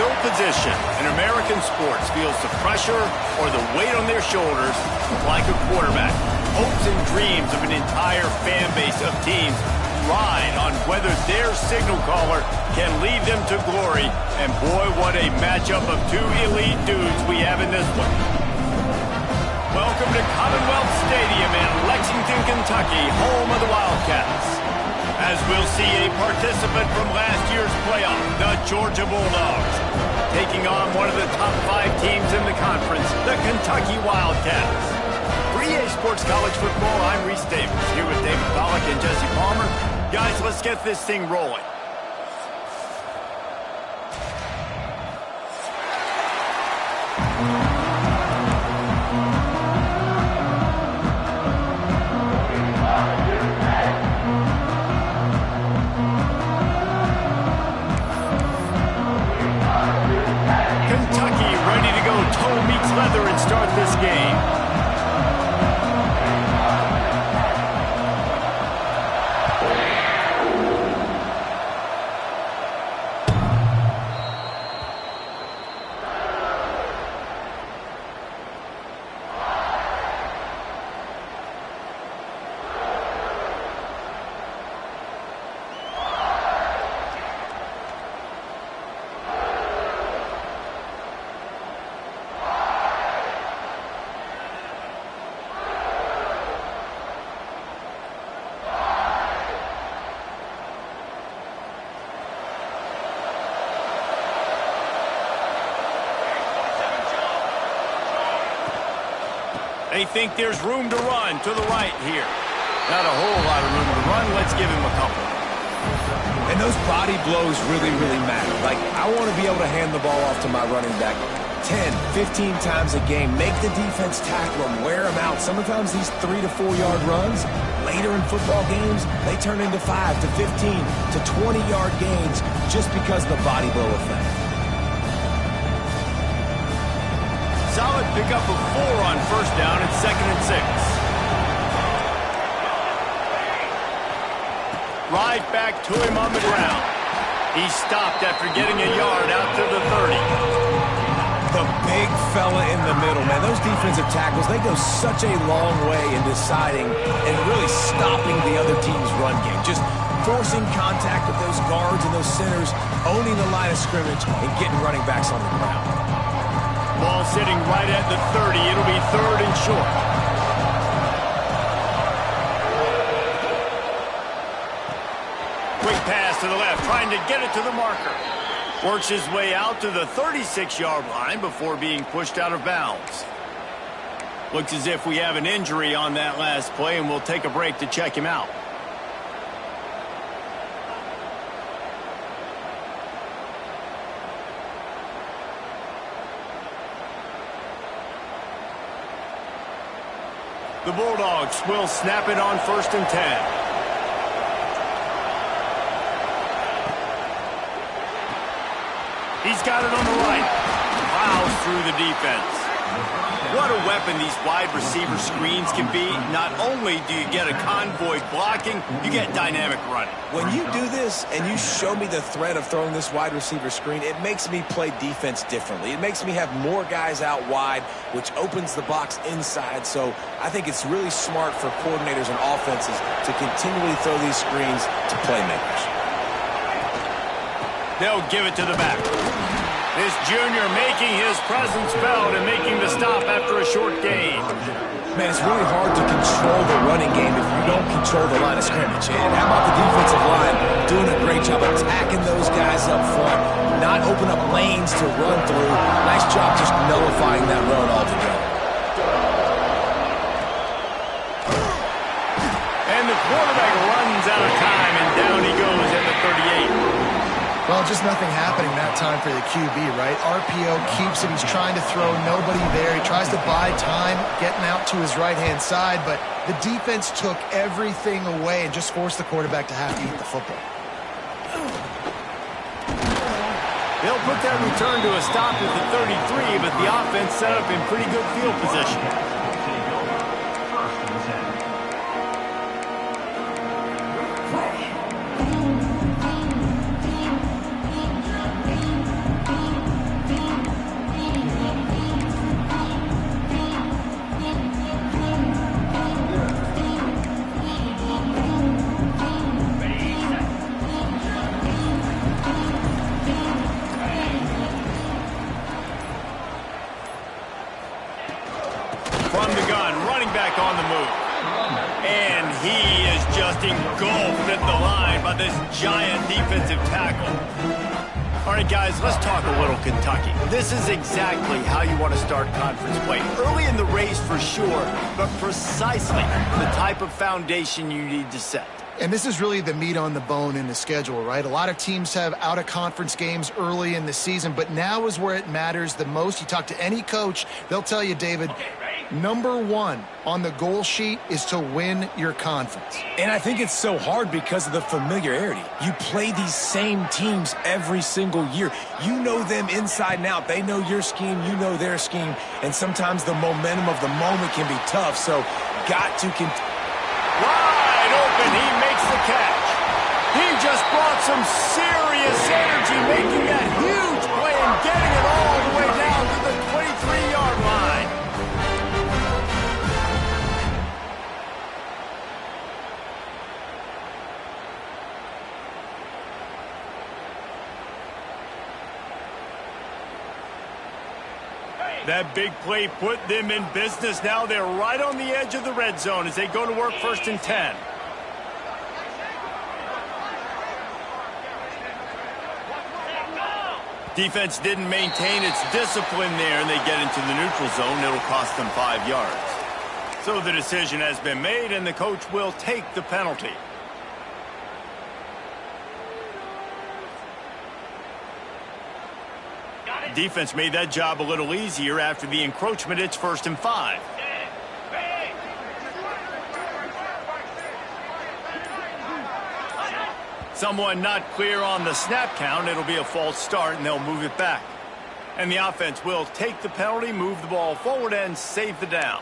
field position in American sports feels the pressure or the weight on their shoulders like a quarterback. Hopes and dreams of an entire fan base of teams ride on whether their signal caller can lead them to glory. And boy, what a matchup of two elite dudes we have in this one. Welcome to Commonwealth Stadium in Lexington, Kentucky, home of the Wildcats. As we'll see a participant from last year's playoff, the Georgia Bulldogs, taking on one of the top 5 teams in the conference, the Kentucky Wildcats. For EA Sports College Football, I'm Reese Davis, here with David Pollack and Jesse Palmer. Guys, let's get this thing rolling. Leather and start this game. They think there's room to run to the right here. Not a whole lot of room to run. Let's give him a couple. And those body blows really, really matter. Like, I want to be able to hand the ball off to my running back 10, 15 times a game. Make the defense tackle them, wear them out. Sometimes these 3 to 4 yard runs, later in football games, they turn into 5 to 15 to 20 yard gains just because of the body blow effect. Solid pickup of 4 on first down and 2nd and 6. Right back to him on the ground. He stopped after getting a yard out to the 30. The big fella in the middle, man. Those defensive tackles, they go such a long way in deciding and really stopping the other team's run game. Just forcing contact with those guards and those centers, owning the line of scrimmage, and getting running backs on the ground. Ball sitting right at the 30. It'll be 3rd and short. Quick pass to the left, trying to get it to the marker. Works his way out to the 36-yard line before being pushed out of bounds. Looks as if we have an injury on that last play, and we'll take a break to check him out. The Bulldogs will snap it on 1st and 10. He's got it on the right. Plows through the defense. What a weapon these wide receiver screens can be. Not only do you get a convoy blocking, you get dynamic running. When you do this and you show me the threat of throwing this wide receiver screen, it makes me play defense differently. It makes me have more guys out wide, which opens the box inside. So I think it's really smart for coordinators and offenses to continually throw these screens to playmakers. They'll give it to the back. This junior making his presence felt and making the stop after a short gain. Man, it's really hard to control the running game if you don't control the line of scrimmage. And how about the defensive line doing a great job attacking those guys up front, not open up lanes to run through. Nice job just nullifying that run altogether. And the quarterback runs out of time, and down he goes at the 38. Well, just nothing happening that time for the QB, right? RPO keeps it. He's trying to throw, nobody there. He tries to buy time, getting out to his right-hand side, but the defense took everything away and just forced the quarterback to have to eat the football. They'll put that return to a stop at the 33, but the offense set up in pretty good field position. just engulfed at the line by this giant defensive tackle. All right, guys, let's talk a little Kentucky. This is exactly how you want to start conference play. Early in the race for sure, but precisely the type of foundation you need to set. And this is really the meat on the bone in the schedule, right? A lot of teams have out-of-conference games early in the season, but now is where it matters the most. You talk to any coach, they'll tell you, David, number one on the goal sheet is to win your conference. And I think it's so hard because of the familiarity. You play these same teams every single year. You know them inside and out. They know your scheme, you know their scheme, and sometimes the momentum of the moment can be tough, so got to continue. Wide open, he makes the catch. He just brought some serious energy, making that huge play and getting it all the way down to the 23-yard line. That big play put them in business. Now they're right on the edge of the red zone as they go to work 1st and 10. Defense didn't maintain its discipline there, and they get into the neutral zone. It'll cost them 5 yards. So the decision has been made, and the coach will take the penalty. Defense made that job a little easier after the encroachment. It's 1st and 5. Someone not clear on the snap count. It'll be a false start, and they'll move it back. And the offense will take the penalty, move the ball forward, and save the down.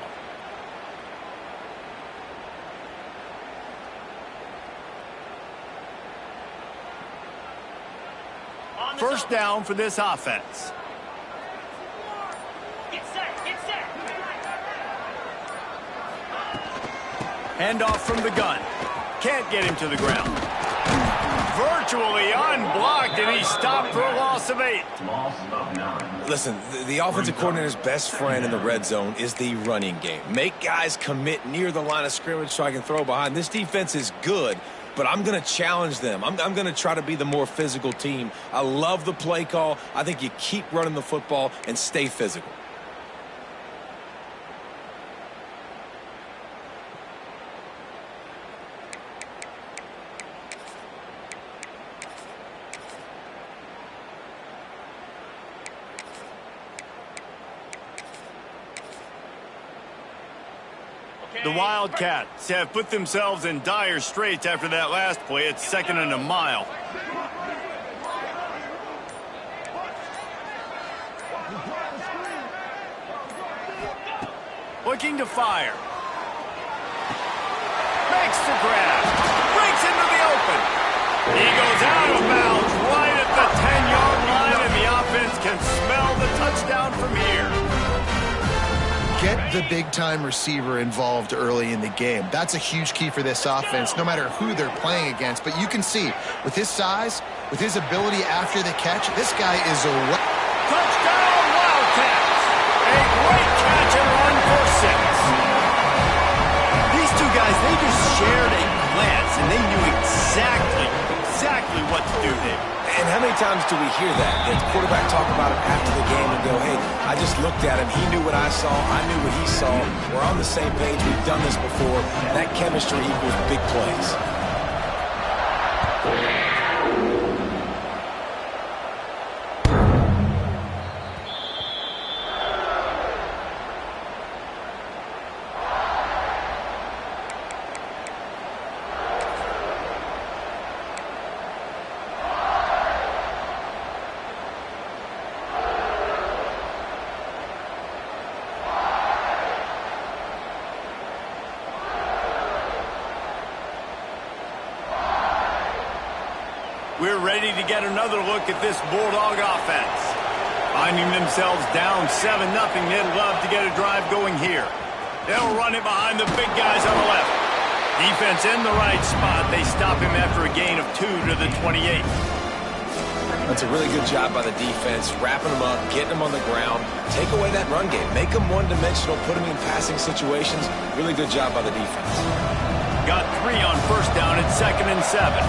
First down for this offense. Handoff from the gun. Can't get him to the ground. Virtually unblocked, and he stopped for a loss of 8. Listen, the offensive coordinator's best friend in the red zone is the running game. Make guys commit near the line of scrimmage so I can throw behind. This defense is good, but I'm going to challenge them. I'm going to try to be the more physical team. I love the play call. I think you keep running the football and stay physical. The Wildcats have put themselves in dire straits after that last play. It's 2nd and a mile. Looking to fire. Makes the grab. Breaks into the open. He goes out of bounds right at the 10-yard line, and the offense can smell the touchdown from here. Get the big-time receiver involved early in the game. That's a huge key for this offense, no matter who they're playing against. But you can see, with his size, with his ability after the catch, this guy is a... Touchdown, Wildcats! A great catch and run for 6. These two guys, they just shared a glance, and they knew exactly what to do there. And how many times do we hear that? The quarterback talk about it after the game and go, hey, I just looked at him. He knew what I saw. I knew what he saw. We're on the same page. We've done this before. That chemistry equals big plays. We're ready to get another look at this Bulldog offense. Finding themselves down 7-0, they'd love to get a drive going here. They'll run it behind the big guys on the left. Defense in the right spot. They stop him after a gain of 2 to the 28. That's a really good job by the defense, wrapping them up, getting them on the ground. Take away that run game. Make them one-dimensional, put them in passing situations. Really good job by the defense. Got 3 on first down at 2nd and 7.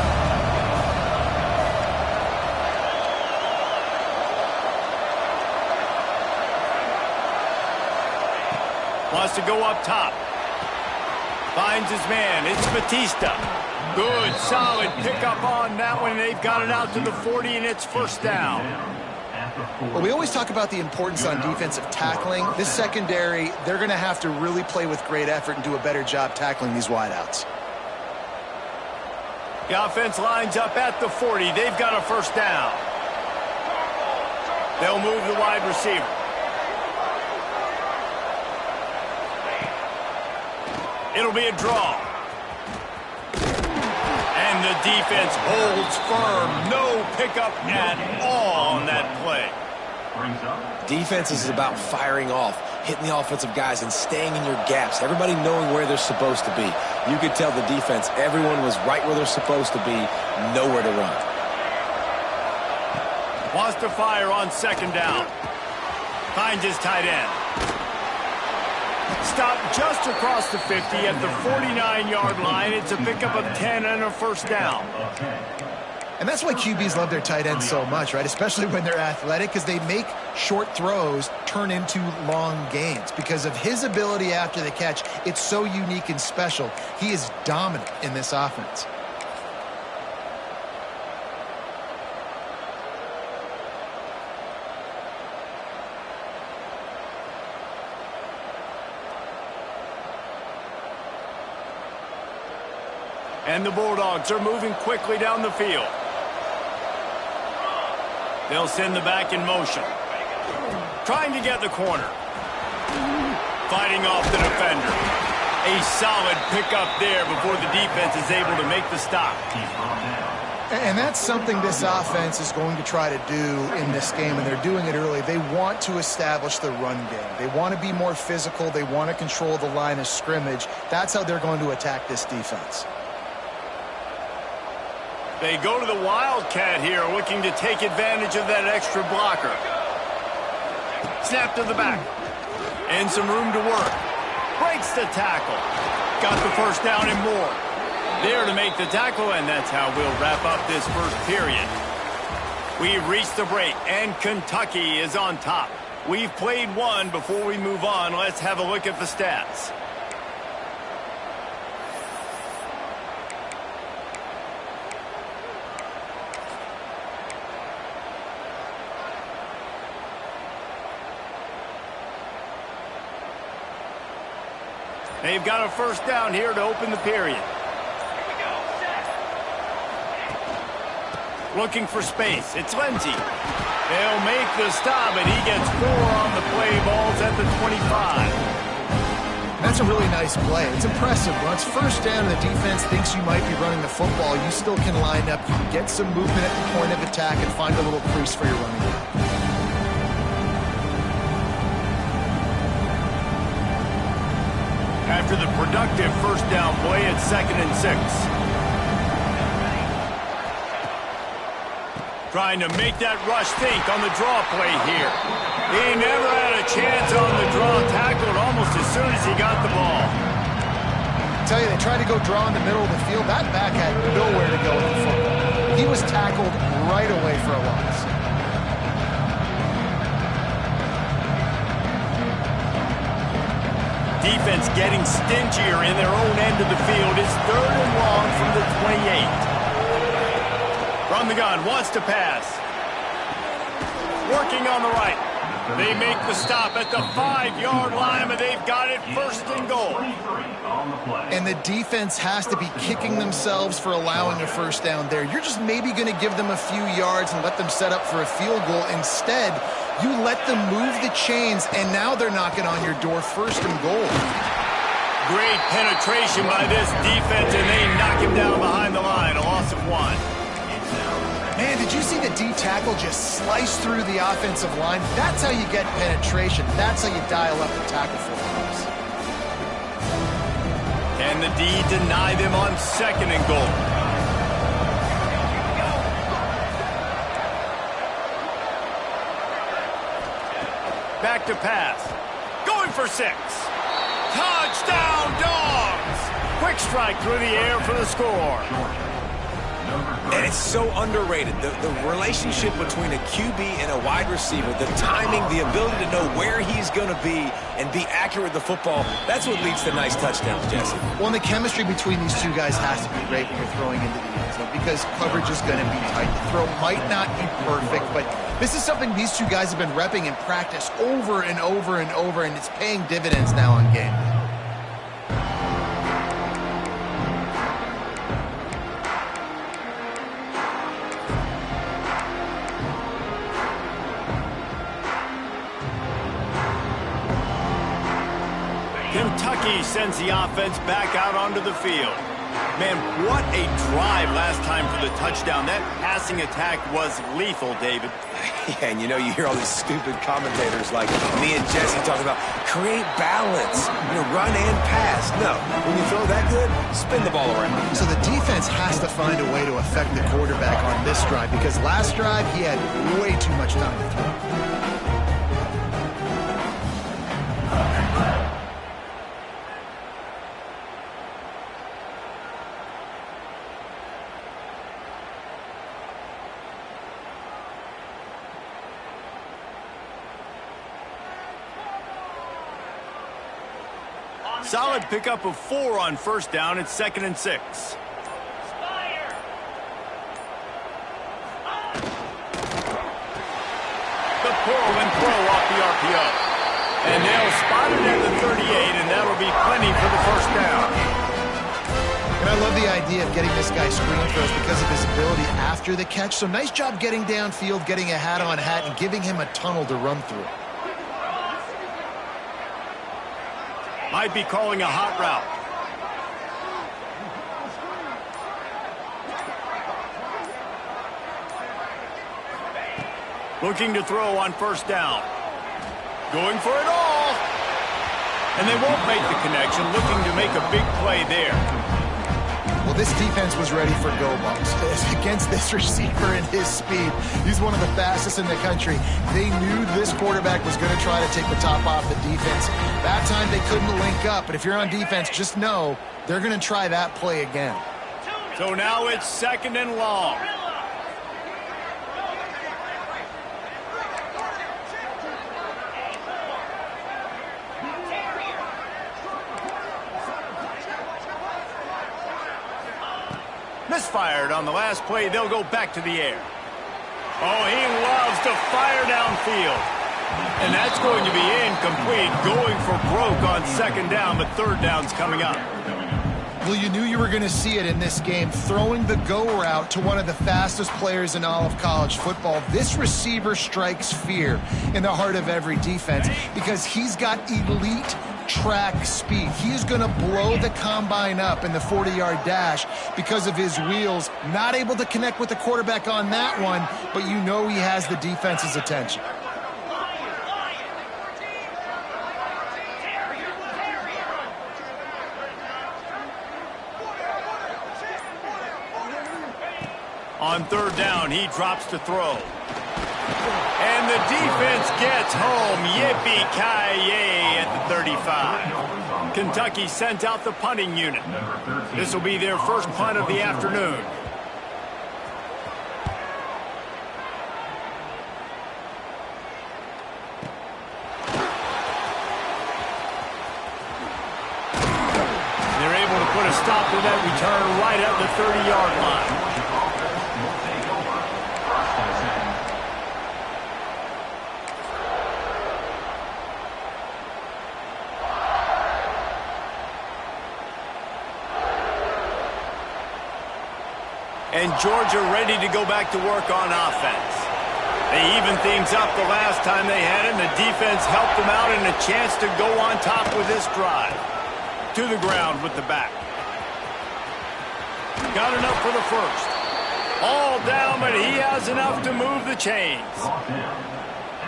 Wants to go up top. Finds his man. It's Batista. Good, solid pickup on that one. They've got it out to the 40, and it's first down. Well, we always talk about the importance on defensive tackling. This secondary, they're going to have to really play with great effort and do a better job tackling these wideouts. The offense lines up at the 40. They've got a first down. They'll move the wide receiver. It'll be a draw. And the defense holds firm. No pickup at all on that play. Defense is about firing off, hitting the offensive guys, and staying in your gaps. Everybody knowing where they're supposed to be. You could tell the defense, everyone was right where they're supposed to be, nowhere to run. Wants to fire on 2nd down. Finds his tight end. Stop just across the 50 at the 49-yard line. It's a pickup of 10 and a first down. And that's why QBs love their tight ends so much, right? Especially when they're athletic, because they make short throws turn into long gains. Because of his ability after the catch, it's so unique and special. He is dominant in this offense. And the Bulldogs are moving quickly down the field. They'll send the back in motion. Trying to get the corner. Fighting off the defender. A solid pickup there before the defense is able to make the stop. And that's something this offense is going to try to do in this game, and they're doing it early. They want to establish the run game. They want to be more physical. They want to control the line of scrimmage. That's how they're going to attack this defense. They go to the Wildcat here, looking to take advantage of that extra blocker. Snap to the back. And some room to work. Breaks the tackle. Got the first down and more. There to make the tackle, and that's how we'll wrap up this first period. We've reached the break, and Kentucky is on top. We've played one. Before we move on, let's have a look at the stats. They've got a first down here to open the period. Looking for space. It's Lindsey. They'll make the stop, and he gets 4 on the play. Ball's at the 25. That's a really nice play. It's impressive. When it's first down and the defense thinks you might be running the football, you still can line up. You can get some movement at the point of attack and find a little crease for your running back. After the productive first down play, it's 2nd and 6. Trying to make that rush think on the draw play here. He never had a chance on the draw. Tackled almost as soon as he got the ball. I tell you, they tried to go draw in the middle of the field. That back had nowhere to go with the football. He was tackled right away for a loss. Defense getting stingier in their own end of the field. It's 3rd and long from the 28. From the gun, wants to pass. Working on the right. They make the stop at the 5-yard line, but they've got it 1st and goal. And the defense has to be kicking themselves for allowing a first down there. You're just maybe going to give them a few yards and let them set up for a field goal. Instead, you let them move the chains, and now they're knocking on your door 1st and goal. Great penetration by this defense, and they knock him down behind the line. A loss of 1. Man, did you see the D tackle just slice through the offensive line? That's how you get penetration. That's how you dial up the tackle footballs. Can the D deny them on 2nd and goal? Back to pass. Going for 6. Touchdown, Dogs! Quick strike through the air for the score. And it's so underrated. The relationship between a QB and a wide receiver, the timing, the ability to know where he's going to be and be accurate with the football, that's what leads to nice touchdowns, Jesse. Well, and the chemistry between these two guys has to be great when you're throwing into the end zone because coverage is going to be tight. The throw might not be perfect, but this is something these two guys have been repping in practice over and over and over, and it's paying dividends now on game day. Kentucky sends the offense back out onto the field. Man, what a drive last time for the touchdown. That passing attack was lethal, David. Yeah, and you know, you hear all these stupid commentators like me and Jesse talk about create balance, run and pass. No, when you throw that good, spin the ball around. So the defense has to find a way to affect the quarterback on this drive because last drive he had way too much time to throw. Solid pickup of 4 on first down. It's 2nd and 6. The pull and throw off the RPO. And they'll spot it at the 38, and that'll be plenty for the first down. And I love the idea of getting this guy screen throws because of his ability after the catch. So nice job getting downfield, getting a hat-on-hat, and giving him a tunnel to run through. Might be calling a hot route. Looking to throw on first down. Going for it all. And they won't make the connection. Looking to make a big play there. Well, this defense was ready for go balls. Against this receiver and his speed, he's one of the fastest in the country. They knew this quarterback was going to try to take the top off the defense. That time they couldn't link up, but if you're on defense, just know they're going to try that play again. So now it's 2nd and long. Misfired on the last play. They'll go back to the air. Oh, he loves to fire downfield. And that's going to be incomplete. Going for broke on 2nd down, but 3rd down's coming up. Well, you knew you were going to see it in this game. Throwing the go route to one of the fastest players in all of college football. This receiver strikes fear in the heart of every defense because he's got elite track speed. He's going to blow the combine up in the 40-yard dash because of his wheels. Not able to connect with the quarterback on that one, but you know he has the defense's attention. On 3rd down, he drops to throw. And the defense gets home. Yippee-ki-yay at the 35. Kentucky sent out the punting unit. This will be their first punt of the afternoon. They're able to put a stop to that return right at the 30-yard line. And Georgia ready to go back to work on offense. They evened things up the last time they had it, and the defense helped them out and a chance to go on top with this drive. To the ground with the back. Got enough for the first. All down, but he has enough to move the chains.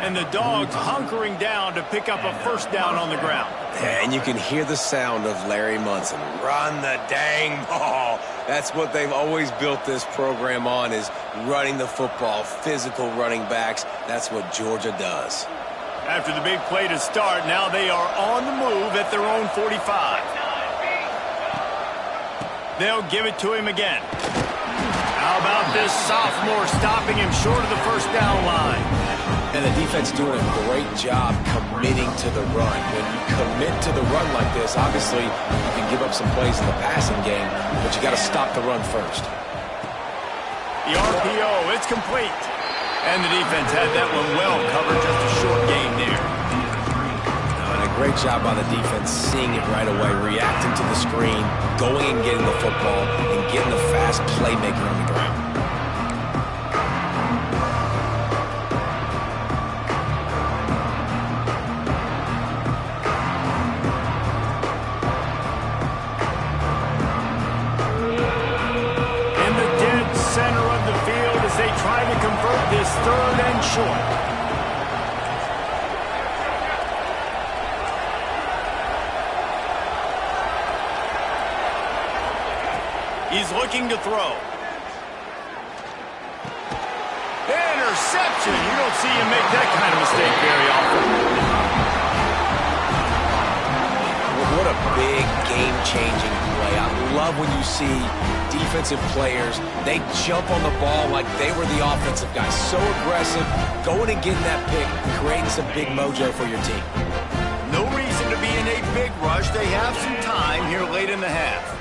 And the Dogs hunkering down to pick up a first down on the ground. And you can hear the sound of Larry Munson. Run the dang ball. That's what they've always built this program on, is running the football, physical running backs. That's what Georgia does. After the big play to start, now they are on the move at their own 45. They'll give it to him again. How about this sophomore stopping him short of the first down line? And the defense doing a great job committing to the run. When you commit to the run like this, obviously you can give up some plays in the passing game, but you got to stop the run first. The RPO, it's complete. And the defense had that one well covered, just a short gain there. And a great job by the defense seeing it right away, reacting to the screen, going and getting the football, and getting the fast playmaker on the ground. Center of the field as they try to convert this 3rd and short. He's looking to throw. Interception. You don't see him make that kind of mistake very often. What a big game-changing play. I love when you see defensive players, they jump on the ball like they were the offensive guys. So aggressive, going and getting that pick, creating some big mojo for your team. No reason to be in a big rush. They have some time here late in the half.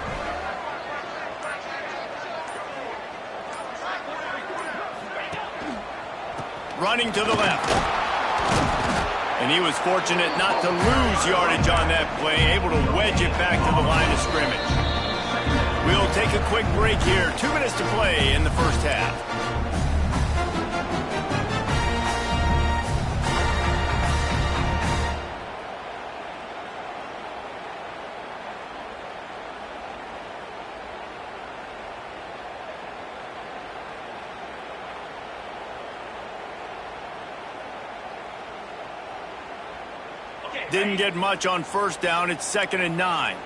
Running to the left. And he was fortunate not to lose yardage on that play, able to wedge it back to the line of scrimmage. We'll take a quick break here. 2 minutes to play in the first half. Didn't get much on first down. It's 2nd and 9.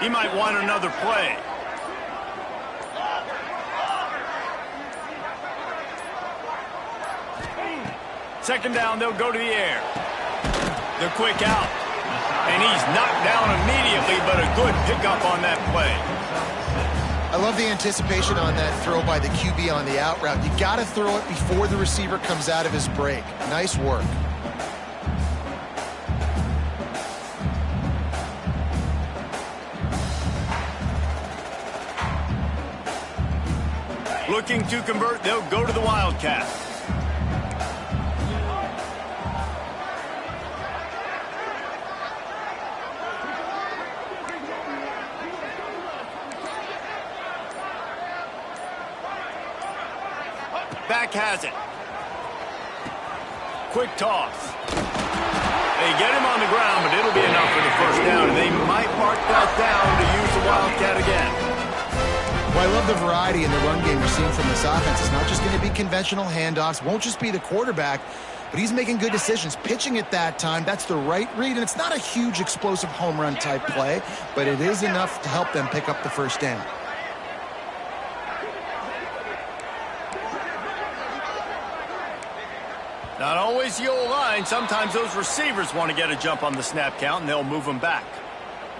He might want another play. Second down, they'll go to the air. The quick out. And he's knocked down immediately, but a good pickup on that play. I love the anticipation on that throw by the QB on the out route. You got to throw it before the receiver comes out of his break. Nice work. Looking to convert, they'll go to the Wildcat. Back has it. Quick toss. They get him on the ground, but it'll be enough for the first down, and they might mark that down to use the Wildcat again. Well, I love the variety in the run game we're seeing from this offense. It's not just going to be conventional handoffs, won't just be the quarterback, but he's making good decisions. Pitching at that time, that's the right read, and it's not a huge explosive home run type play, but it is enough to help them pick up the first down. Not always the old line. Sometimes those receivers want to get a jump on the snap count, and they'll move them back.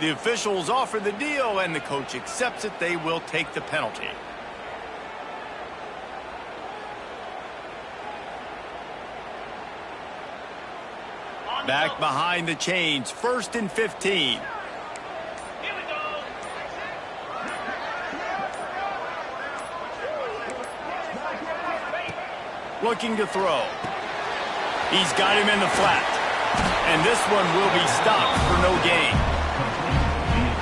The officials offer the deal, and the coach accepts it. They will take the penalty. Back behind the chains, 1st and 15. Looking to throw. He's got him in the flat. And this one will be stopped for no gain.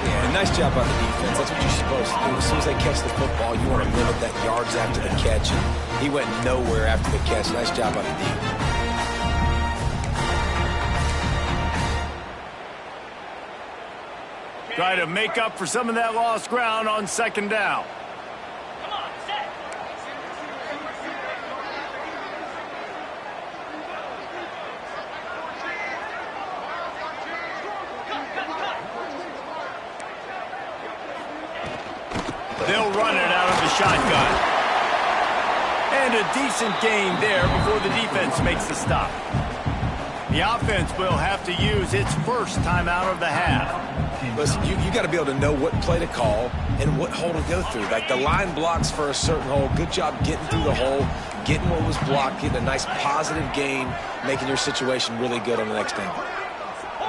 Yeah, nice job by the defense. That's what you're supposed to do. As soon as they catch the football, you want to limit that yards after the catch. And he went nowhere after the catch. Nice job by the defense. Try to make up for some of that lost ground on 2nd down. They'll run it out of the shotgun. And a decent gain there before the defense makes the stop. The offense will have to use its first timeout of the half. Listen, you got to be able to know what play to call and what hole to go through. Like the line blocks for a certain hole. Good job getting through the hole, getting what was blocked, getting a nice positive gain, making your situation really good on the next angle.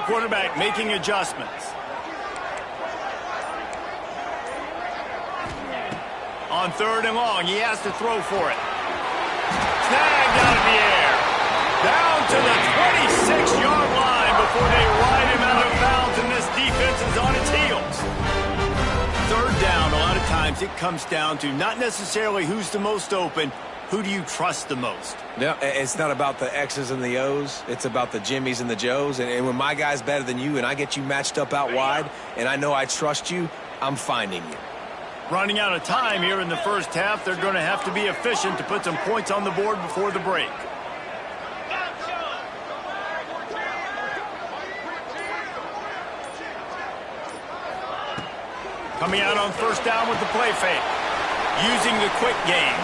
Quarterback making adjustments. On 3rd and long, he has to throw for it. Snagged out of the air. Down to the 26-yard line before they ride him out of bounds, and this defense is on its heels. 3rd down, a lot of times it comes down to not necessarily who's the most open, who do you trust the most? No, it's not about the X's and the O's. It's about the Jimmies and the Joes. And when my guy's better than you and I get you matched up out wide and I know I trust you, I'm finding you. Running out of time here in the first half, they're going to have to be efficient to put some points on the board before the break. Coming out on 1st down with the play fake. Using the quick game.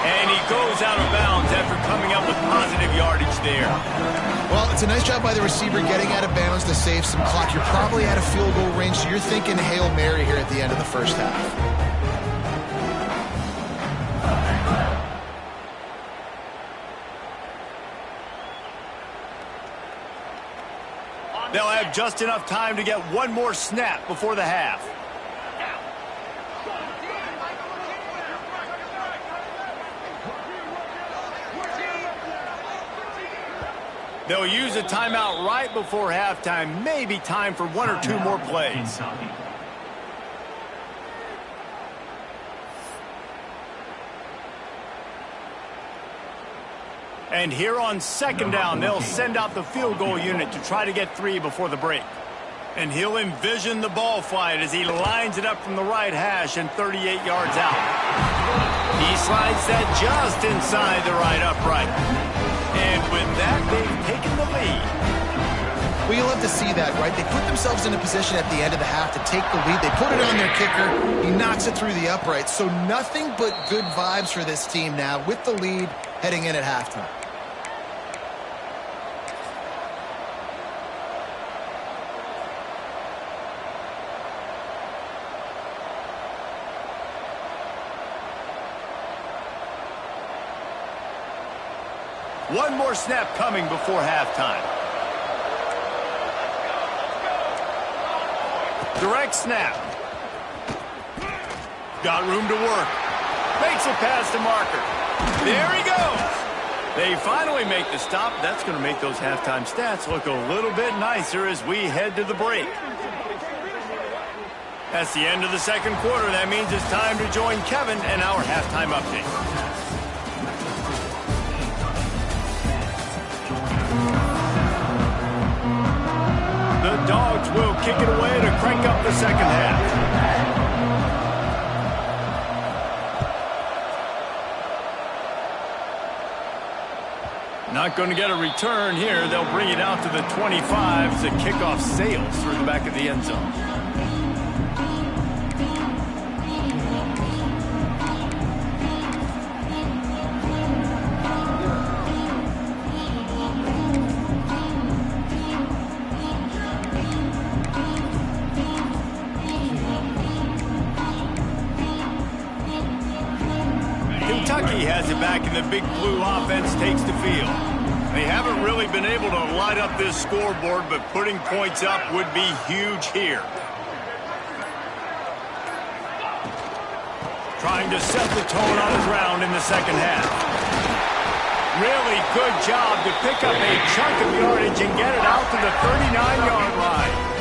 And he goes out of bounds after coming up with positive yardage there. Well, it's a nice job by the receiver getting out of bounds to save some clock. You're probably out of field goal range, so you're thinking Hail Mary here at the end of the first half. They'll have just enough time to get one more snap before the half. They'll use a timeout right before halftime. Maybe time for 1 or 2 more plays. And here on 2nd down, they'll send out the field goal unit to try to get 3 before the break. And he'll envision the ball flight as he lines it up from the right hash and 38 yards out. He slides that just inside the right upright. And with that, they've taken the lead. Well, you'll have to see that, right? They put themselves in a position at the end of the half to take the lead. They put it on their kicker. He knocks it through the upright. So nothing but good vibes for this team now with the lead heading in at halftime. One more snap coming before halftime. Direct snap. Got room to work. Makes it past the marker. There he goes. They finally make the stop. That's going to make those halftime stats look a little bit nicer as we head to the break. That's the end of the 2nd quarter. That means it's time to join Kevin and our halftime update. The Dogs will kick it away to crank up the 2nd half. Not going to get a return here. They'll bring it out to the 25 as the kickoff sails through the back of the end zone. Stuckey has it back, and the Big Blue offense takes the field. They haven't really been able to light up this scoreboard, but putting points up would be huge here. Trying to set the tone on the ground in the 2nd half. Really good job to pick up a chunk of yardage and get it out to the 39-yard line.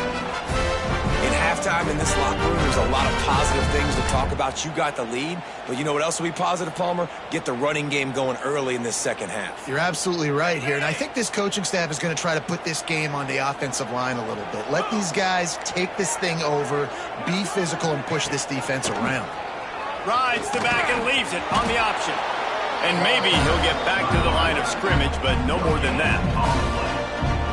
In halftime in this locker room, there's a lot of positive things to talk about. You got the lead, but you know what else will be positive, Palmer? Get the running game going early in this 2nd half. You're absolutely right here, and I think this coaching staff is going to try to put this game on the offensive line a little bit. Let these guys take this thing over, be physical, and push this defense around. Rides the back and leaves it on the option. And maybe he'll get back to the line of scrimmage, but no more than that.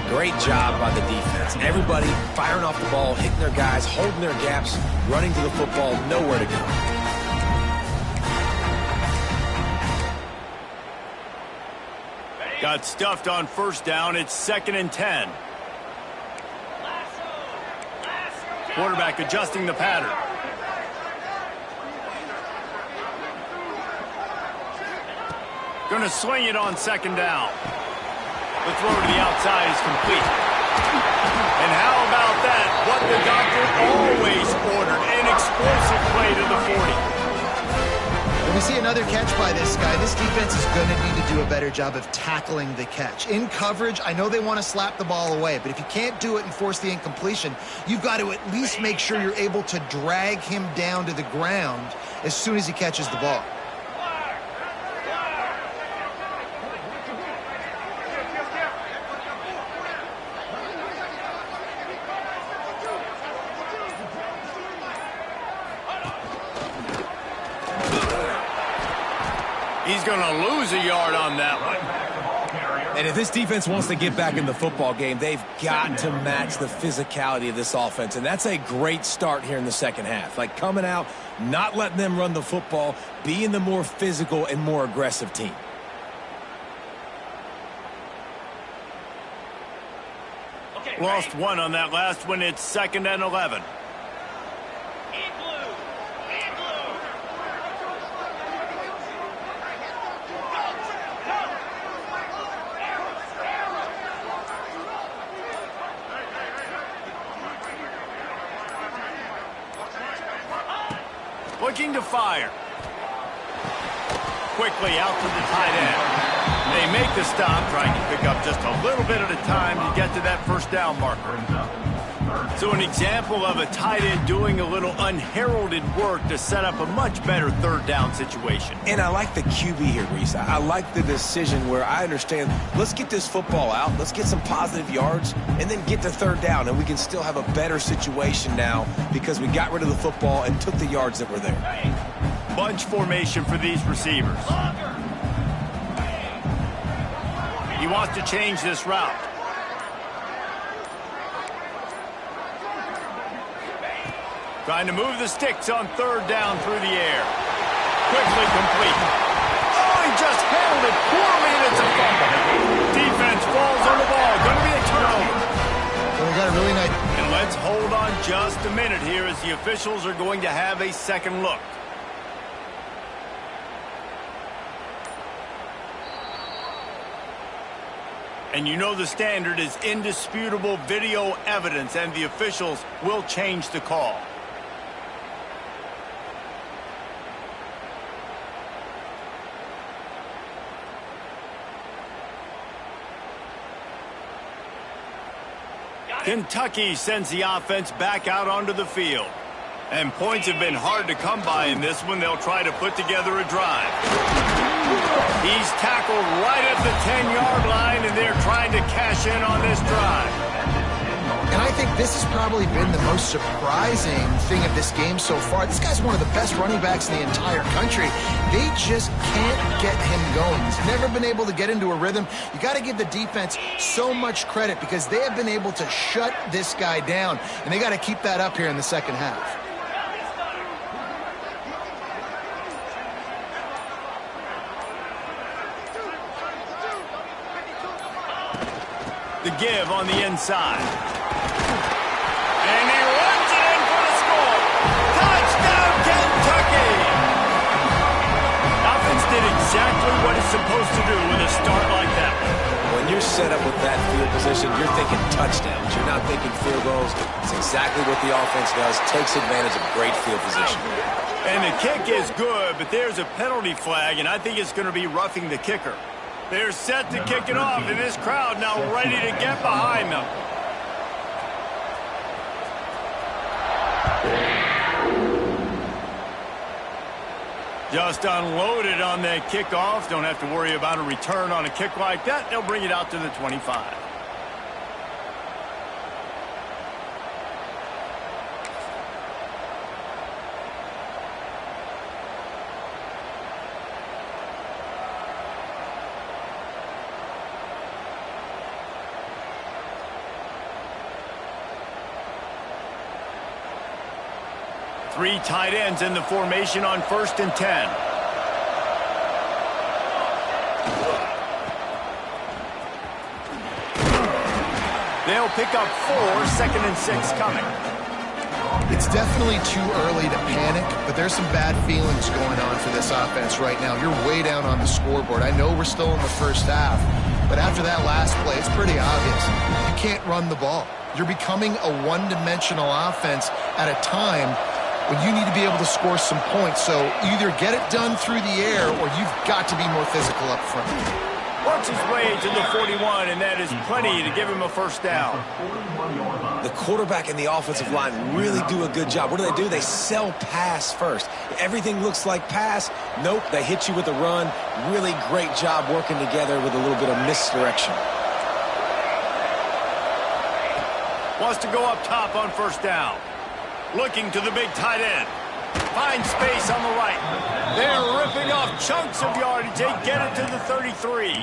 Great job by the defense. Everybody firing off the ball, hitting their guys, holding their gaps, running to the football, nowhere to go. Got stuffed on 1st down. It's 2nd and 10. Quarterback adjusting the pattern. Going to swing it on second down. The throw to the outside is complete. And how about that? What the doctor always ordered. An explosive play to the 40. When we see another catch by this guy, this defense is going to need to do a better job of tackling the catch. In coverage, I know they want to slap the ball away, but if you can't do it and force the incompletion, you've got to at least make sure you're able to drag him down to the ground as soon as he catches the ball. He's going to lose a yard on that one. And if this defense wants to get back in the football game, they've got to match the physicality of this offense. And that's a great start here in the second half. Like coming out, not letting them run the football, being the more physical and more aggressive team. Lost one on that last one. It's 2nd and 11. Looking to fire. Quickly out to the tight end. They make the stop, trying to pick up just a little bit at a time to get to that first down marker. So an example of a tight end doing a little unheralded work to set up a much better third down situation. And I like the QB here, Reese. I like the decision where I understand, let's get this football out, let's get some positive yards, and then get to third down, and we can still have a better situation now because we got rid of the football and took the yards that were there. Bunch formation for these receivers. He wants to change this route. Trying to move the sticks on third down through the air. Quickly complete. Oh, he just handled it poorly, and it's a fumble. Defense falls on the ball. Going to be a turnover. Well, we got a really nice... And let's hold on just a minute here as the officials are going to have a second look. And you know the standard is indisputable video evidence, and the officials will change the call. Kentucky sends the offense back out onto the field. And points have been hard to come by in this one. They'll try to put together a drive. He's tackled right at the 10-yard line, and they're trying to cash in on this drive. And I think this has probably been the most surprising thing of this game so far. This guy's one of the best running backs in the entire country. They just can't get him going. He's never been able to get into a rhythm. You got to give the defense so much credit because they have been able to shut this guy down, and they got to keep that up here in the second half. The give on the inside. And he runs it in for the score. Touchdown, Kentucky! Offense did exactly what it's supposed to do with a start like that. When you're set up with that field position, you're thinking touchdowns. You're not thinking field goals. It's exactly what the offense does. Takes advantage of great field position. And the kick is good, but there's a penalty flag, and I think it's going to be roughing the kicker. They're set to kick it off, and this crowd now ready to get behind them. Just unloaded on that kickoff. Don't have to worry about a return on a kick like that. They'll bring it out to the 25. Three tight ends in the formation on 1st and 10. They'll pick up 4, 2nd and 6 coming. It's definitely too early to panic, but there's some bad feelings going on for this offense right now. You're way down on the scoreboard. I know we're still in the first half, but after that last play, it's pretty obvious. You can't run the ball. You're becoming a one-dimensional offense at a time when you need to be able to score some points. So either get it done through the air or you've got to be more physical up front. Works his way to the 41, and that is plenty to give him a first down. The quarterback and the offensive line really do a good job. What do? They sell pass first. Everything looks like pass. Nope, they hit you with a run. Really great job working together with a little bit of misdirection. Wants to go up top on first down. Looking to the big tight end. Finds space on the right. They're ripping off chunks of yardage. They get it to the 33.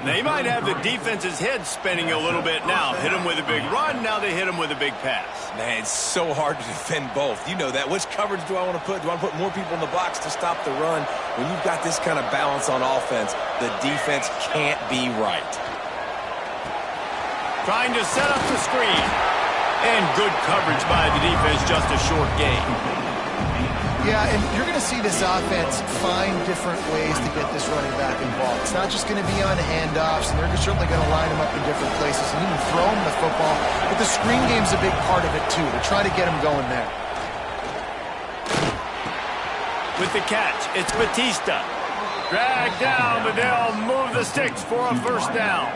They might have the defense's head spinning a little bit now. Hit him with a big run. Now they hit him with a big pass. Man, it's so hard to defend both. You know that. Which coverage do I want to put? Do I want to put more people in the box to stop the run? When you've got this kind of balance on offense, the defense can't be right. Trying to set up the screen. And good coverage by the defense, just a short gain. Yeah, and you're going to see this offense find different ways to get this running back involved. It's not just going to be on handoffs, and they're certainly going to line him up in different places and even throw him the football. But the screen game's a big part of it, too, to try to get him going there. With the catch, it's Batista. Dragged down, but they'll move the sticks for a first down.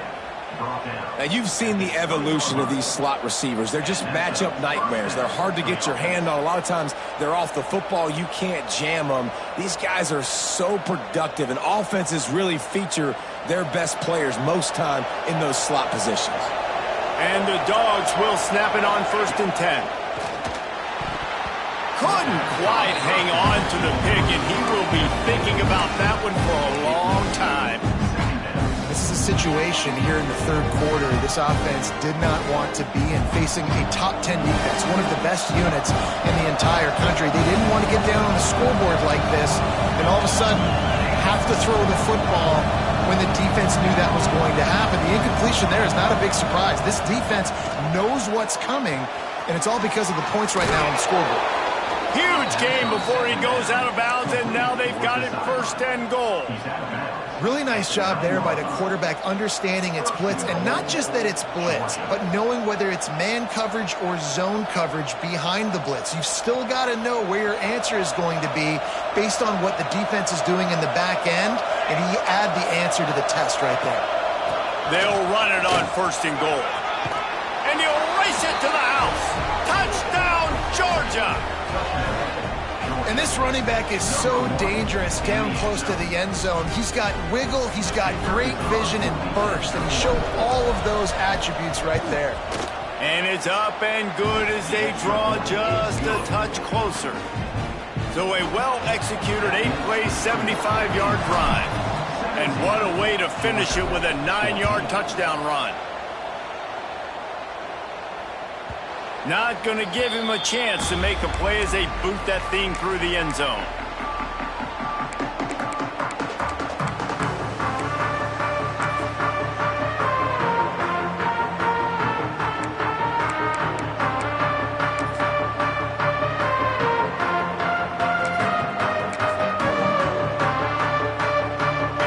Now, you've seen the evolution of these slot receivers. They're just matchup nightmares. They're hard to get your hand on. A lot of times, they're off the football. You can't jam them. These guys are so productive, and offenses really feature their best players most time in those slot positions. And the Dogs will snap it on 1st and 10. Couldn't quite hang on to the pick, and he will be thinking about that one for a long time. This is a situation here in the third quarter this offense did not want to be in, facing a top 10 defense, one of the best units in the entire country. They didn't want to get down on the scoreboard like this and all of a sudden have to throw the football when the defense knew that was going to happen. The incompletion there is not a big surprise. This defense knows what's coming, and it's all because of the points right now on the scoreboard. Huge game before he goes out of bounds, and now they've got it 1st and goal. Really nice job there by the quarterback understanding it's blitz, and not just that it's blitz, but knowing whether it's man coverage or zone coverage behind the blitz. You've still got to know where your answer is going to be based on what the defense is doing in the back end, and he add the answer to the test right there. They'll run it on 1st and goal. And he'll race it to the house. Touchdown, Georgia! And this running back is so dangerous down close to the end zone. He's got wiggle, he's got great vision and burst, and he showed all of those attributes right there. And it's up and good as they draw just a touch closer. So a well-executed 8-play, 75-yard drive. And what a way to finish it with a 9-yard touchdown run. Not going to give him a chance to make a play as they boot that thing through the end zone.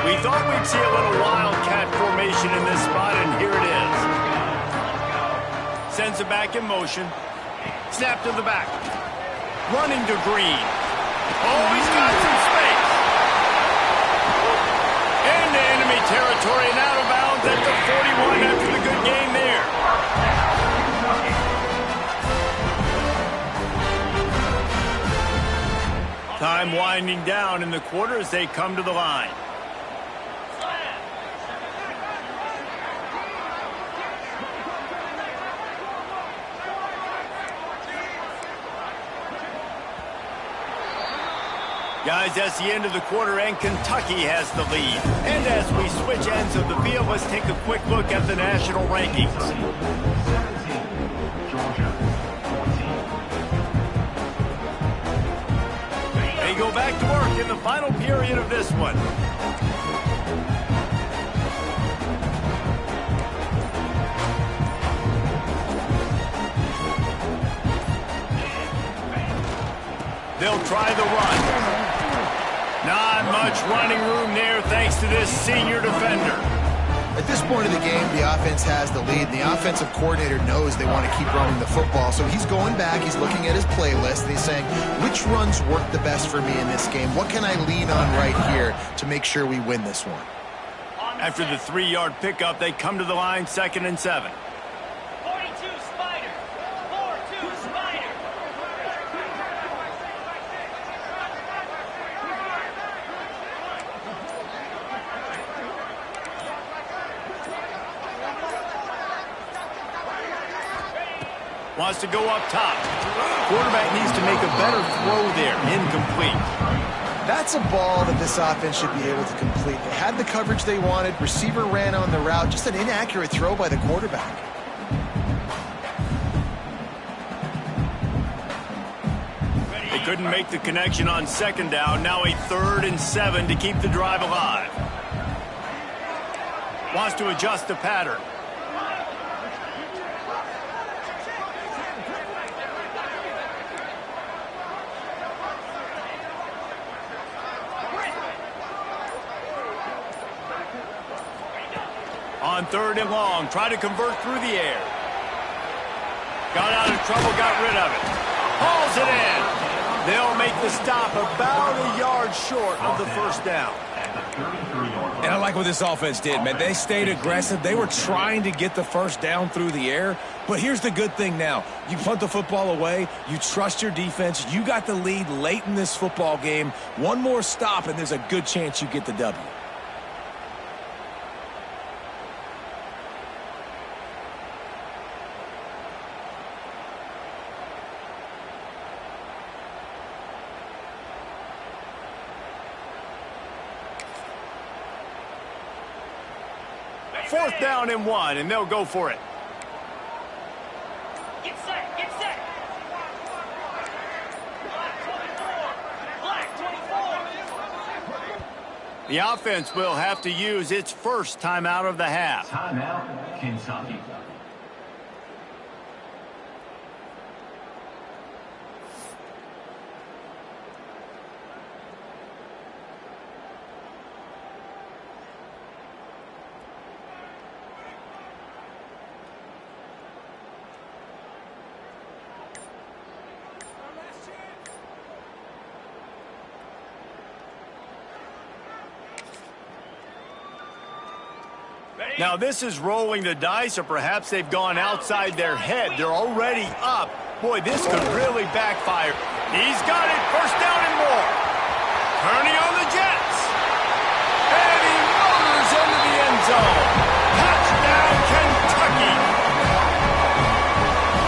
We thought we'd see a little wildcat formation in this spot, and here it is. Sends it back in motion. Snap to the back. Running to Green. Oh, he's got some space. Into enemy territory and out of bounds at the 41 after the good game there. Time winding down in the quarter as they come to the line. Guys, that's the end of the quarter, and Kentucky has the lead. And as we switch ends of the field, let's take a quick look at the national rankings. They go back to work in the final period of this one. They'll try the run. Not much running room there thanks to this senior defender. At this point of the game, the offense has the lead. The offensive coordinator knows they want to keep running the football. So he's going back, he's looking at his playlist, and he's saying, which runs work the best for me in this game? What can I lean on right here to make sure we win this one? After the 3-yard pickup, they come to the line, 2nd and 7. 42 Spider. 4-2 Spider. Wants to go up top. Quarterback needs to make a better throw there. Incomplete. That's a ball that this offense should be able to complete. They had the coverage they wanted. Receiver ran on the route. Just an inaccurate throw by the quarterback. They couldn't make the connection on 2nd down. Now a 3rd and 7 to keep the drive alive. Wants to adjust the pattern. On 3rd and long, try to convert through the air. Got out of trouble, got rid of it. Hauls it in. They'll make the stop about a yard short of the 1st down. And I like what this offense did, man. They stayed aggressive. They were trying to get the 1st down through the air. But here's the good thing now. You punt the football away. You trust your defense. You got the lead late in this football game. One more stop, and there's a good chance you get the W. Fourth down and 1, and they'll go for it. Get set, get set. Black 24. The offense will have to use its first timeout of the half. Timeout, Kentucky. Now this is rolling the dice, or perhaps they've gone outside their head. They're already up. Boy, this could really backfire. He's got it. 1st down and more. Turning on the Jets. And he motors into the end zone. Touchdown, Kentucky.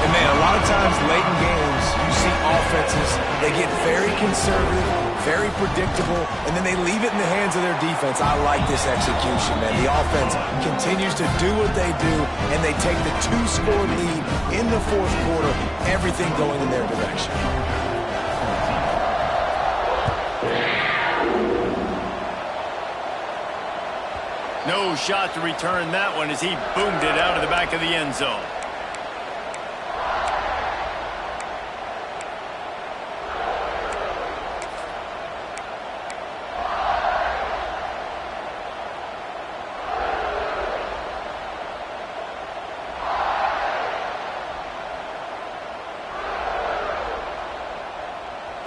And man, a lot of times late in games, you see offenses, they get very conservative, very predictable, and then they leave it in the hands of their defense. I like this execution, man. The offense continues to do what they do, and they take the 2-score lead in the 4th quarter, everything going in their direction. No shot to return that one as he boomed it out of the back of the end zone.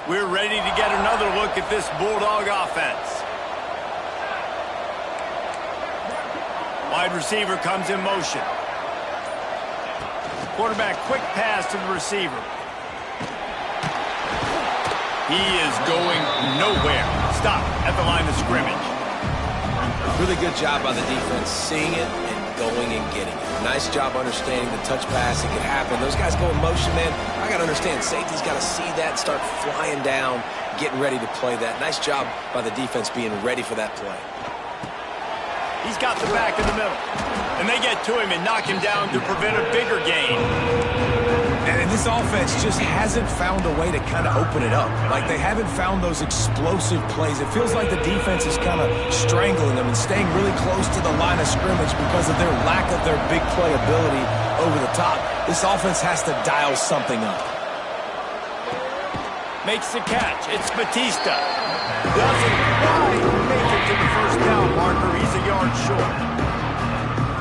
We're ready to get another look at this Bulldog offense. Wide receiver comes in motion. Quarterback quick pass to the receiver. He is going nowhere. Stop at the line of scrimmage. Really good job by the defense, seeing it and going and getting it. Nice job understanding the touch pass. It could happen. Those guys go in motion, man. I got to understand, safety's got to see that, start flying down, getting ready to play that. Nice job by the defense being ready for that play. He's got the back in the middle. And they get to him and knock him down to prevent a bigger gain. And this offense just hasn't found a way to kind of open it up. Like, they haven't found those explosive plays. It feels like the defense is kind of strangling them and staying really close to the line of scrimmage because of their lack of their big play ability over the top. This offense has to dial something up. Makes the catch. It's Batista. Doesn't quite make it to the first down marker. He's a yard short.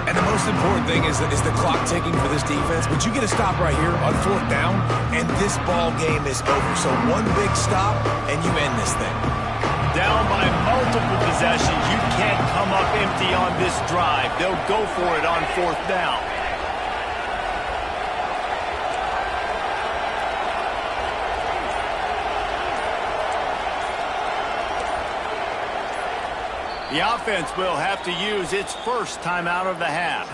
And the most important thing is the clock ticking for this defense. But you get a stop right here on 4th down, and this ball game is over. So one big stop, and you end this thing. Down by multiple possessions. You can't come up empty on this drive. They'll go for it on 4th down. The offense will have to use its first timeout of the half.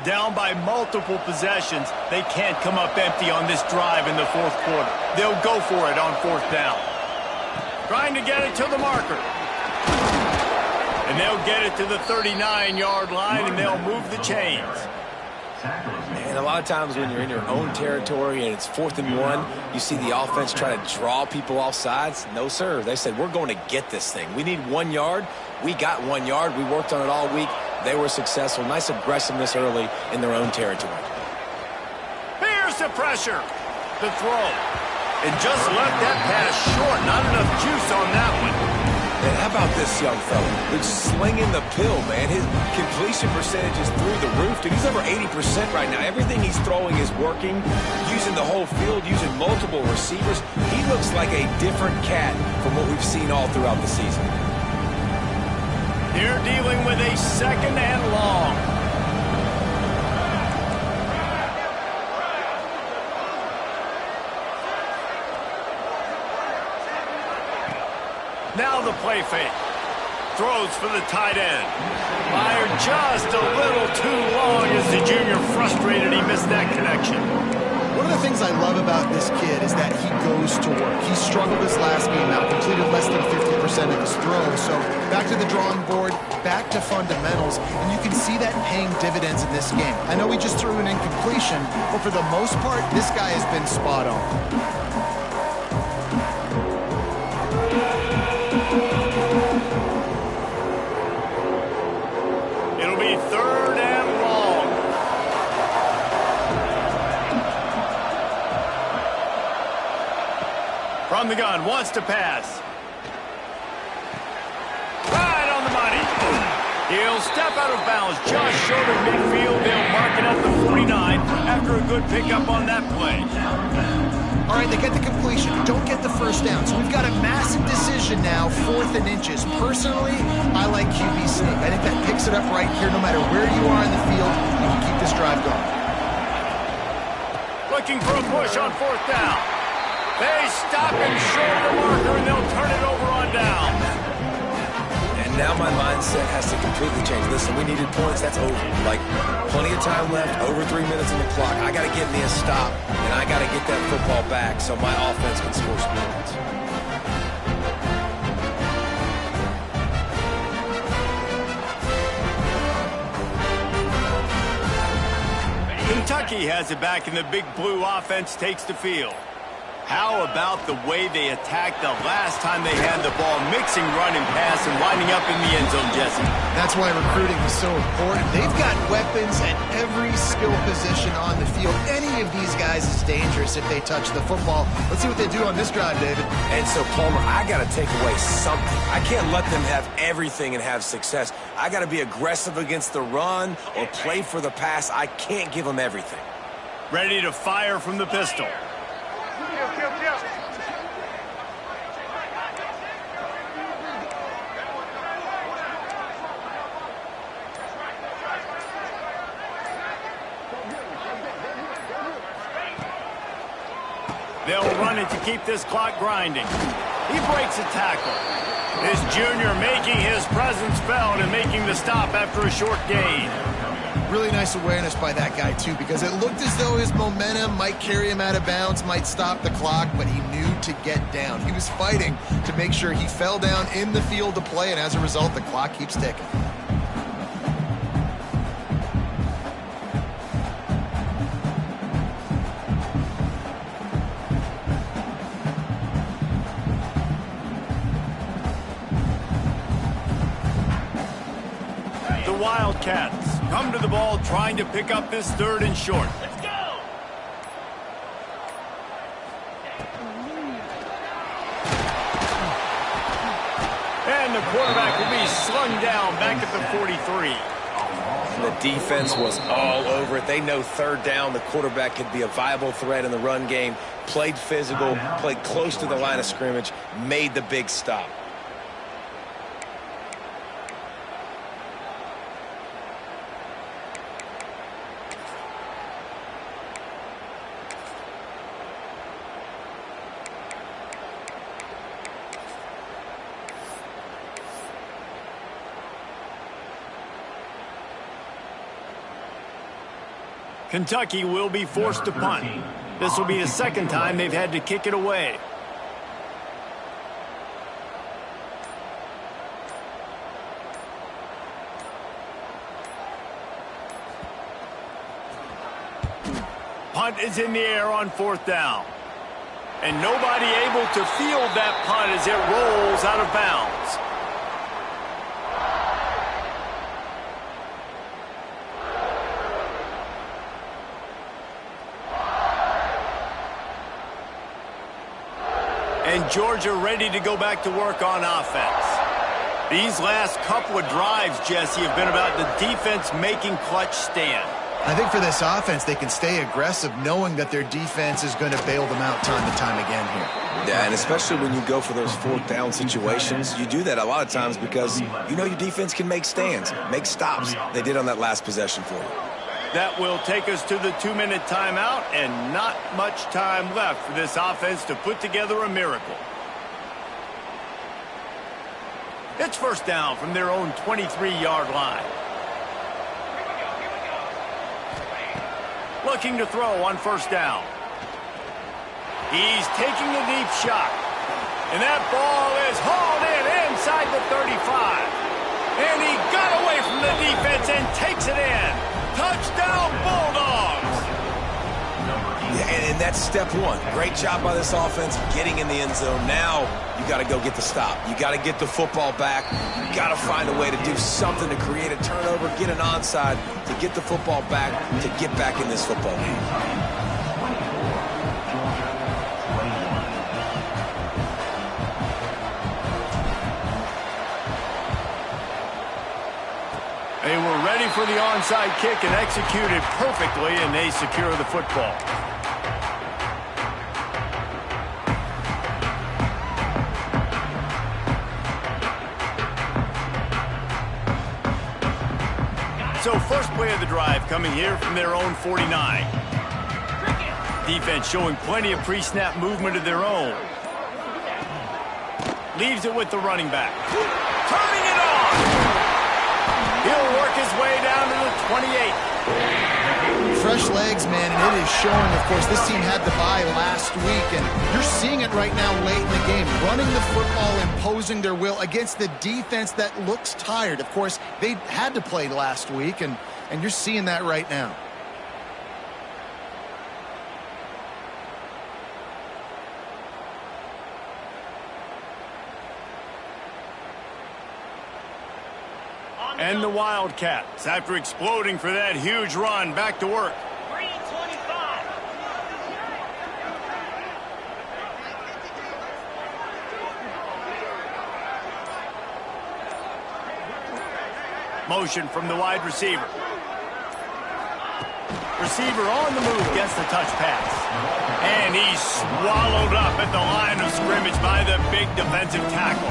Down by multiple possessions. They can't come up empty on this drive in the 4th quarter. They'll go for it on 4th down. Trying to get it to the marker. And they'll get it to the 39-yard line, and they'll move the chains. And a lot of times when you're in your own territory and it's 4th and 1, you see the offense try to draw people off sides. No, sir. They said, we're going to get this thing. We need 1 yard. We got 1 yard. We worked on it all week. They were successful. Nice aggressiveness early in their own territory. Here's the pressure. The throw. And just left that pass short. Not enough juice on that one. And how about this young fella? He's slinging the pill, man. His completion percentage is through the roof. Dude, he's over 80% right now. Everything he's throwing is working, using the whole field, using multiple receivers. He looks like a different cat from what we've seen all throughout the season. They're dealing with a 2nd and long. Now the play fake. Throws for the tight end. Fired just a little too long as the junior frustrated. He missed that connection. One of the things I love about this kid is that he goes to work. He struggled his last game out, completed less than 50% of his throws. So back to the drawing board, back to fundamentals, and you can see that paying dividends in this game. I know he just threw an incompletion, but for the most part, this guy has been spot on. It'll be 3rd and long. From the gun, wants to pass. Right on the money. He'll step out of bounds just short of midfield. They'll mark it at the 49 after a good pickup on that play. All right, they get the completion, don't get the first down. So we've got a massive decision now, 4th and inches. Personally, I like QB sneak. I think that picks it up right here. No matter where you are in the field, you can keep this drive going. Looking for a push on 4th down. They stop him short of the marker, and they'll turn it over on down. And now my mindset has to completely change. Listen, we needed points. That's over. Like, plenty of time left, over 3 minutes on the clock. I got to get me a stop, and I got to get that football back so my offense can score some points. Kentucky has it back, and the big blue offense takes the field. How about the way they attacked the last time they had the ball, mixing run and pass and winding up in the end zone, Jesse? That's why recruiting is so important. They've got weapons at every skill position on the field. Any of these guys is dangerous if they touch the football. Let's see what they do on this drive, David. And so, Palmer, I got to take away something. I can't let them have everything and have success. I got to be aggressive against the run or play for the pass. I can't give them everything. Ready to fire from the pistol. They'll run it to keep this clock grinding. He breaks a tackle. This junior making his presence felt and making the stop after a short gain. Really nice awareness by that guy, too, because it looked as though his momentum might carry him out of bounds, might stop the clock, but he knew to get down. He was fighting to make sure he fell down in the field to play, and as a result, the clock keeps ticking. Wildcats come to the ball trying to pick up this 3rd and short. Let's go! And the quarterback will be slung down back at the 43. The defense was all over it. They know 3rd down, the quarterback could be a viable threat in the run game. Played physical, played close to the line of scrimmage, made the big stop. Kentucky will be forced to punt. This will be the 2nd time they've had to kick it away. Punt is in the air on 4th down. And nobody able to field that punt as it rolls out of bounds. And Georgia ready to go back to work on offense. These last couple of drives, Jesse, have been about the defense making clutch stand. I think for this offense, they can stay aggressive knowing that their defense is going to bail them out time and time again here. Yeah, and especially when you go for those 4th down situations, you do that a lot of times because you know your defense can make stands, make stops. They did on that last possession for you. That will take us to the 2-minute timeout, and not much time left for this offense to put together a miracle. It's 1st down from their own 23-yard line. Looking to throw on 1st down. He's taking a deep shot. And that ball is hauled in inside the 35. And he got away from the defense and takes it in. Touchdown, Bulldogs! Yeah, and that's step 1. Great job by this offense getting in the end zone. Now you got to go get the stop. You got to get the football back. You got to find a way to do something to create a turnover, get an onside, to get the football back, to get back in this football game. They were ready for the onside kick and executed perfectly, and they secure the football. So first play of the drive coming here from their own 49. Defense showing plenty of pre-snap movement of their own. Leaves it with the running back. Turning it on! He'll work his way down to the 28. Fresh legs, man, and it is showing, of course, this team had the bye last week, and you're seeing it right now late in the game. Running the football, imposing their will against the defense that looks tired. Of course, they had to play last week, and you're seeing that right now. And the Wildcats, after exploding for that huge run, back to work. Green 25. Motion from the wide receiver. Receiver on the move gets the touch pass. And he's swallowed up at the line of scrimmage by the big defensive tackle.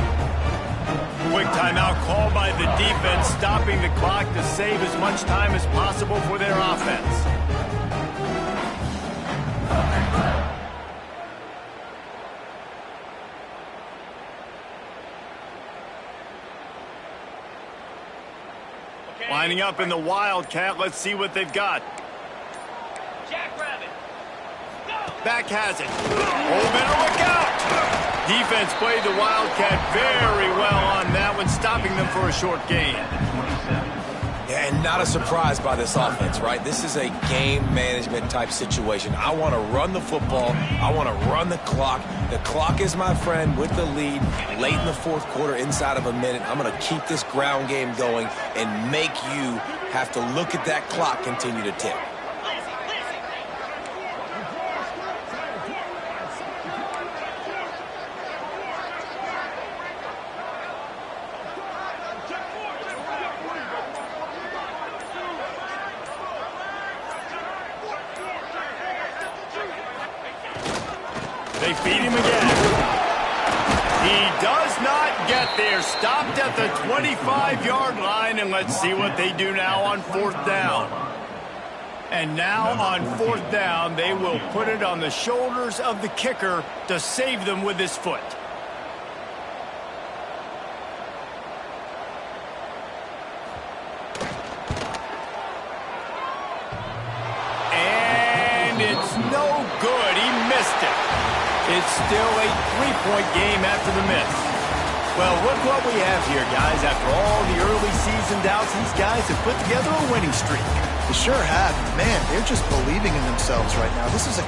Quick timeout called by the defense, stopping the clock to save as much time as possible for their offense. Lining up in the Wildcat, let's see what they've got. Jackrabbit. Go! Back has it. Oh, better look out! Defense played the Wildcat very well on that one, stopping them for a short gain. Yeah, and not a surprise by this offense, right? This is a game management type situation. I want to run the football. I want to run the clock. The clock is my friend with the lead. Late in the fourth quarter, inside of a minute, I'm going to keep this ground game going and make you have to look at that clock continue to tick. They feed him again. He does not get there. Stopped at the 25-yard line, and let's see what they do now on fourth down. And now on fourth down, they will put it on the shoulders of the kicker to save them with his foot. And it's no good. He missed it. It's still a three-point game after the miss. Well, look what we have here, guys. After all the early season doubts, these guys have put together a winning streak. They sure have. Man, they're just believing in themselves right now. This is a